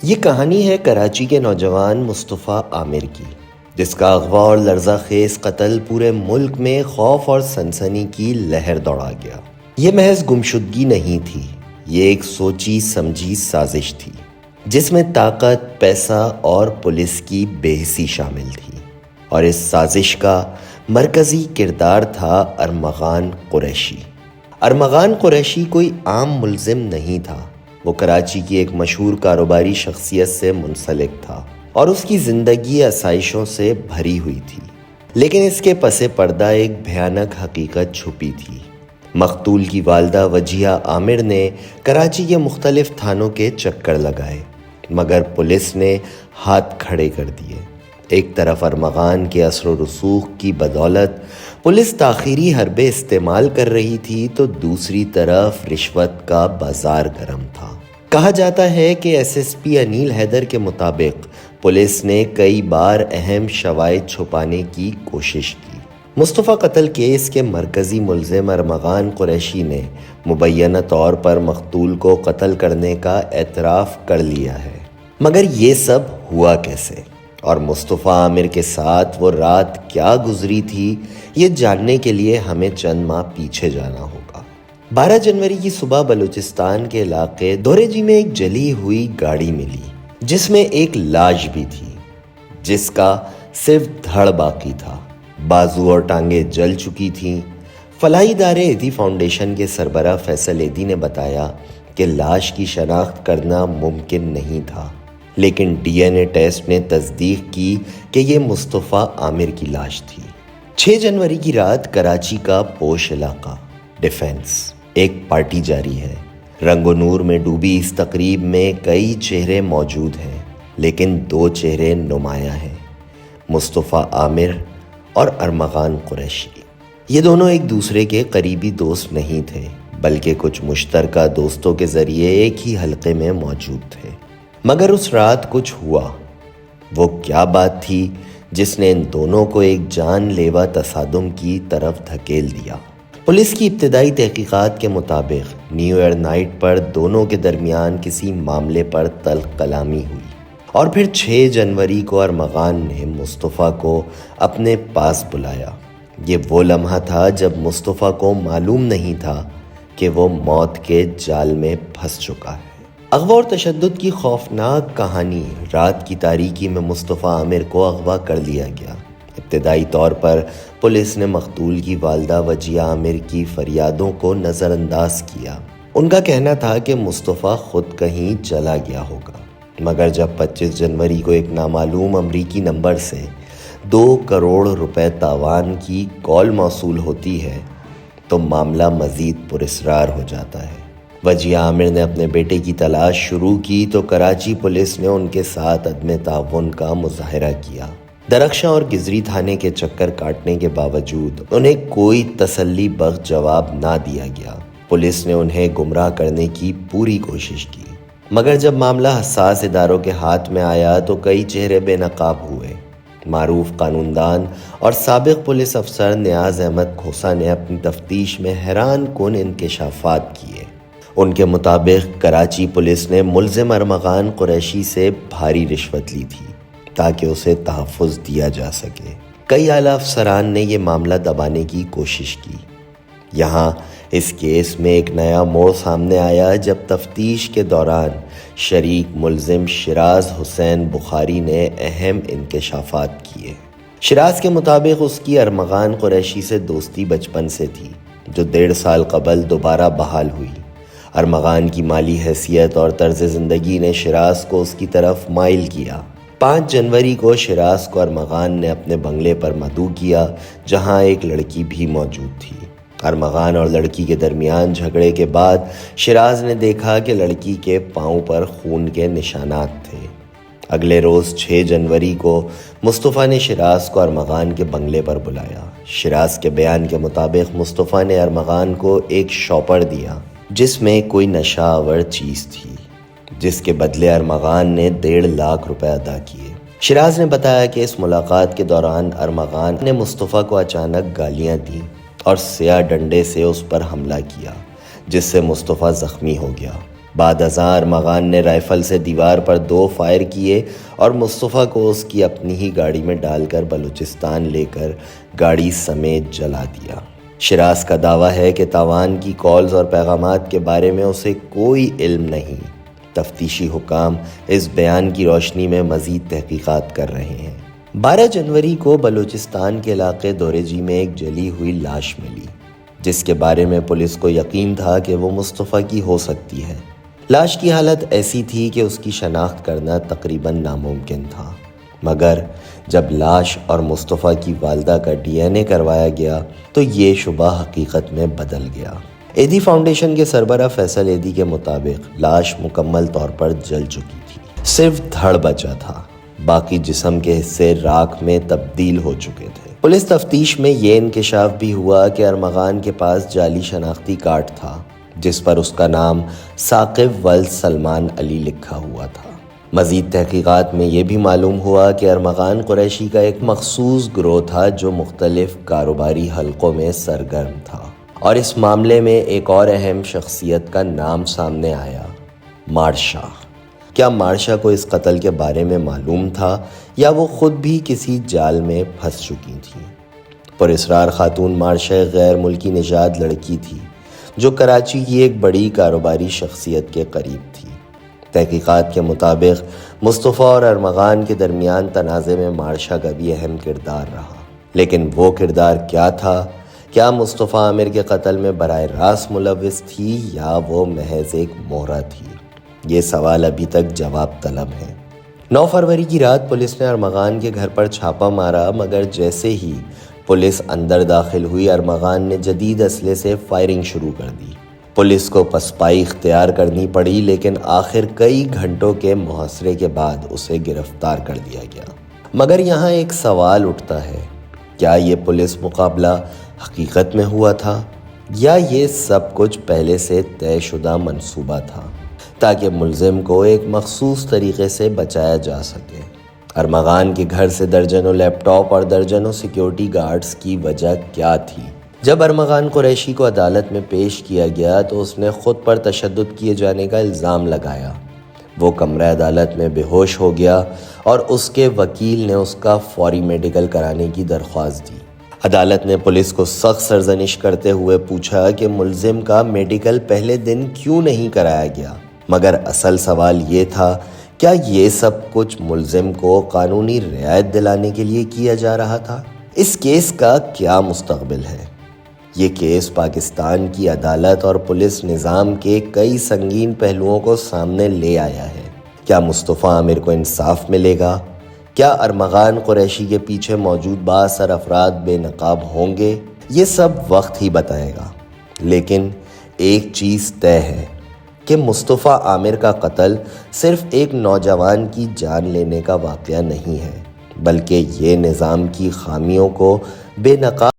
یہ کہانی ہے کراچی کے نوجوان مصطفیٰ عامر کی، جس کا اغوا اور لرزہ خیز قتل پورے ملک میں خوف اور سنسنی کی لہر دوڑا گیا۔ یہ محض گمشدگی نہیں تھی، یہ ایک سوچی سمجھی سازش تھی جس میں طاقت، پیسہ اور پولیس کی بے حسی شامل تھی، اور اس سازش کا مرکزی کردار تھا ارمغان قریشی۔ ارمغان قریشی کوئی عام ملزم نہیں تھا، وہ کراچی کی ایک مشہور کاروباری شخصیت سے منسلک تھا اور اس کی زندگی آسائشوں سے بھری ہوئی تھی، لیکن اس کے پس پردہ ایک بھیانک حقیقت چھپی تھی۔ مقتول کی والدہ وجیہہ عامر نے کراچی کے مختلف تھانوں کے چکر لگائے، مگر پولیس نے ہاتھ کھڑے کر دیے۔ ایک طرف ارمغان کے اثر و رسوخ کی بدولت پولیس تاخیری حربے استعمال کر رہی تھی، تو دوسری طرف رشوت کا بازار گرم تھا۔ کہا جاتا ہے کہ ایس پی انیل حیدر کے مطابق پولیس نے کئی بار اہم شواہد چھپانے کی کوشش کی۔ مصطفیٰ قتل کیس کے مرکزی ملزم ارمغان قریشی نے مبینہ طور پر مقتول کو قتل کرنے کا اعتراف کر لیا ہے، مگر یہ سب ہوا کیسے اور مصطفیٰ عامر کے ساتھ وہ رات کیا گزری تھی، یہ جاننے کے لیے ہمیں چند ماہ پیچھے جانا ہوگا۔ 12 جنوری کی صبح بلوچستان کے علاقے دوریجی میں ایک جلی ہوئی گاڑی ملی، جس میں ایک لاش بھی تھی، جس کا صرف دھڑ باقی تھا۔ بازو اور ٹانگیں جل چکی تھیں۔ فلاحی ادارے ایدھی فاؤنڈیشن کے سربراہ فیصل ایدھی نے بتایا کہ لاش کی شناخت کرنا ممکن نہیں تھا، لیکن ڈی این اے ٹیسٹ نے تصدیق کی کہ یہ مصطفیٰ عامر کی لاش تھی۔ 6 جنوری کی رات کراچی کا پوش علاقہ ڈیفنس ایک پارٹی جاری ہے۔ رنگ و نور میں ڈوبی اس تقریب میں کئی چہرے موجود ہیں، لیکن 2 چہرے نمایاں ہیں، مصطفیٰ عامر اور ارمغان قریشی۔ یہ دونوں ایک دوسرے کے قریبی دوست نہیں تھے، بلکہ کچھ مشترکہ دوستوں کے ذریعے ایک ہی حلقے میں موجود تھے۔ مگر اس رات کچھ ہوا۔ وہ کیا بات تھی جس نے ان دونوں کو ایک جان لیوا تصادم کی طرف دھکیل دیا؟ پولیس کی ابتدائی تحقیقات کے مطابق نیو ایئر نائٹ پر دونوں کے درمیان کسی معاملے پر تلخ کلامی ہوئی، اور پھر 6 جنوری کو ارمغان نے مصطفیٰ کو اپنے پاس بلایا۔ یہ وہ لمحہ تھا جب مصطفیٰ کو معلوم نہیں تھا کہ وہ موت کے جال میں پھنس چکا ہے۔ اغوا اور تشدد کی خوفناک کہانی۔ رات کی تاریکی میں مصطفیٰ عامر کو اغوا کر لیا گیا۔ ابتدائی طور پر پولیس نے مقتول کی والدہ وجیہہ عامر کی فریادوں کو نظر انداز کیا۔ ان کا کہنا تھا کہ مصطفیٰ خود کہیں چلا گیا ہوگا، مگر جب 25 جنوری کو ایک نامعلوم امریکی نمبر سے 2 کروڑ روپے تاوان کی کال موصول ہوتی ہے تو معاملہ مزید پراسرار ہو جاتا ہے۔ وجیہہ عامر نے اپنے بیٹے کی تلاش شروع کی تو کراچی پولیس نے ان کے ساتھ عدم تعاون کا مظاہرہ کیا۔ درخشاں اور گزری تھانے کے چکر کاٹنے کے باوجود انہیں کوئی تسلی بخش جواب نہ دیا گیا۔ پولیس نے انہیں گمراہ کرنے کی پوری کوشش کی، مگر جب معاملہ حساس اداروں کے ہاتھ میں آیا تو کئی چہرے بے نقاب ہوئے۔ معروف قانوندان اور سابق پولیس افسر نیاز احمد کھوسہ نے اپنی تفتیش میں حیران کن انکشافات کیے۔ ان کے مطابق کراچی پولیس نے ملزم ارمغان قریشی سے بھاری رشوت لی تھی تاکہ اسے تحفظ دیا جا سکے۔ کئی اعلیٰ افسران نے یہ معاملہ دبانے کی کوشش کی۔ یہاں اس کیس میں ایک نیا موڑ سامنے آیا جب تفتیش کے دوران شریک ملزم شیراز حسین بخاری نے اہم انکشافات کیے۔ شیراز کے مطابق اس کی ارمغان قریشی سے دوستی بچپن سے تھی، جو 1.5 سال قبل دوبارہ بحال ہوئی۔ ارمغان کی مالی حیثیت اور طرز زندگی نے شیراز کو اس کی طرف مائل کیا۔ 5 جنوری کو شیراز کو ارمغان نے اپنے بنگلے پر مدعو کیا، جہاں ایک لڑکی بھی موجود تھی۔ ارمغان اور لڑکی کے درمیان جھگڑے کے بعد شیراز نے دیکھا کہ لڑکی کے پاؤں پر خون کے نشانات تھے۔ اگلے روز 6 جنوری کو مصطفیٰ نے شیراز کو ارمغان کے بنگلے پر بلایا۔ شیراز کے بیان کے مطابق مصطفیٰ نے ارمغان کو ایک شاپر دیا جس میں کوئی نشہ آور چیز تھی، جس کے بدلے ارمغان نے 1.5 لاکھ روپے ادا کیے۔ شیراز نے بتایا کہ اس ملاقات کے دوران ارمغان نے مصطفیٰ کو اچانک گالیاں دیں اور سیاہ ڈنڈے سے اس پر حملہ کیا، جس سے مصطفیٰ زخمی ہو گیا۔ بعد ازاں ارمغان نے رائفل سے دیوار پر 2 فائر کیے اور مصطفیٰ کو اس کی اپنی ہی گاڑی میں ڈال کر بلوچستان لے کر گاڑی سمیت جلا دیا۔ شیراز کا دعویٰ ہے کہ تاوان کی کالز اور پیغامات کے بارے میں اسے کوئی علم نہیں۔ تفتیشی حکام اس بیان کی روشنی میں مزید تحقیقات کر رہے ہیں۔ 12 جنوری کو بلوچستان کے علاقے دوریجی میں ایک جلی ہوئی لاش ملی، جس کے بارے میں پولیس کو یقین تھا کہ وہ مصطفیٰ کی ہو سکتی ہے۔ لاش کی حالت ایسی تھی کہ اس کی شناخت کرنا تقریباً ناممکن تھا، مگر جب لاش اور مصطفیٰ کی والدہ کا DNA کروایا گیا تو یہ شبہ حقیقت میں بدل گیا۔ ایدھی فاؤنڈیشن کے سربراہ فیصل ایدھی کے مطابق لاش مکمل طور پر جل چکی تھی، صرف دھڑ بچا تھا، باقی جسم کے حصے راکھ میں تبدیل ہو چکے تھے۔ پولیس تفتیش میں یہ انکشاف بھی ہوا کہ ارمغان کے پاس جعلی شناختی کارڈ تھا جس پر اس کا نام ثاقب ولد سلمان علی لکھا ہوا تھا۔ مزید تحقیقات میں یہ بھی معلوم ہوا کہ ارمغان قریشی کا ایک مخصوص گروہ تھا جو مختلف کاروباری حلقوں میں سرگرم تھا، اور اس معاملے میں ایک اور اہم شخصیت کا نام سامنے آیا، مارشا۔ کیا مارشا کو اس قتل کے بارے میں معلوم تھا یا وہ خود بھی کسی جال میں پھنس چکی تھی؟ پراسرار خاتون مارشا ایک غیر ملکی نژاد لڑکی تھی جو کراچی کی ایک بڑی کاروباری شخصیت کے قریب تھی۔ تحقیقات کے مطابق مصطفیٰ اور ارمغان کے درمیان تنازع میں مارشا کا بھی اہم کردار رہا، لیکن وہ کردار کیا تھا؟ کیا مصطفیٰ عامر کے قتل میں براہ راست ملوث تھی یا وہ محض ایک مہرہ تھی؟ یہ سوال ابھی تک جواب طلب ہے۔ 9 فروری کی رات پولیس نے ارمغان کے گھر پر چھاپا مارا، مگر جیسے ہی پولیس اندر داخل ہوئی ارمغان نے جدید اسلحے سے فائرنگ شروع کر دی۔ پولیس کو پسپائی اختیار کرنی پڑی، لیکن آخر کئی گھنٹوں کے محاصرے کے بعد اسے گرفتار کر لیا گیا۔ مگر یہاں ایک سوال اٹھتا ہے، کیا یہ پولیس مقابلہ حقیقت میں ہوا تھا یا یہ سب کچھ پہلے سے طے شدہ منصوبہ تھا تاکہ ملزم کو ایک مخصوص طریقے سے بچایا جا سکے؟ ارمغان کے گھر سے درجنوں لیپ ٹاپ اور درجنوں سیکیورٹی گارڈز کی وجہ کیا تھی؟ جب ارمغان قریشی کو عدالت میں پیش کیا گیا تو اس نے خود پر تشدد کیے جانے کا الزام لگایا۔ وہ کمرہ عدالت میں بے ہوش ہو گیا اور اس کے وکیل نے اس کا فوری میڈیکل کرانے کی درخواست دی۔ عدالت نے پولیس کو سخت سرزنش کرتے ہوئے پوچھا کہ ملزم کا میڈیکل پہلے دن کیوں نہیں کرایا گیا، مگر اصل سوال یہ تھا، کیا یہ سب کچھ ملزم کو قانونی رعایت دلانے کے لیے کیا جا رہا تھا؟ اس کیس کا کیا مستقبل ہے؟ یہ کیس پاکستان کی عدالت اور پولیس نظام کے کئی سنگین پہلوؤں کو سامنے لے آیا ہے۔ کیا مصطفیٰ عامر کو انصاف ملے گا؟ کیا ارمغان قریشی کے پیچھے موجود بااثر افراد بے نقاب ہوں گے؟ یہ سب وقت ہی بتائے گا، لیکن ایک چیز طے ہے کہ مصطفیٰ عامر کا قتل صرف ایک نوجوان کی جان لینے کا واقعہ نہیں ہے، بلکہ یہ نظام کی خامیوں کو بے نقاب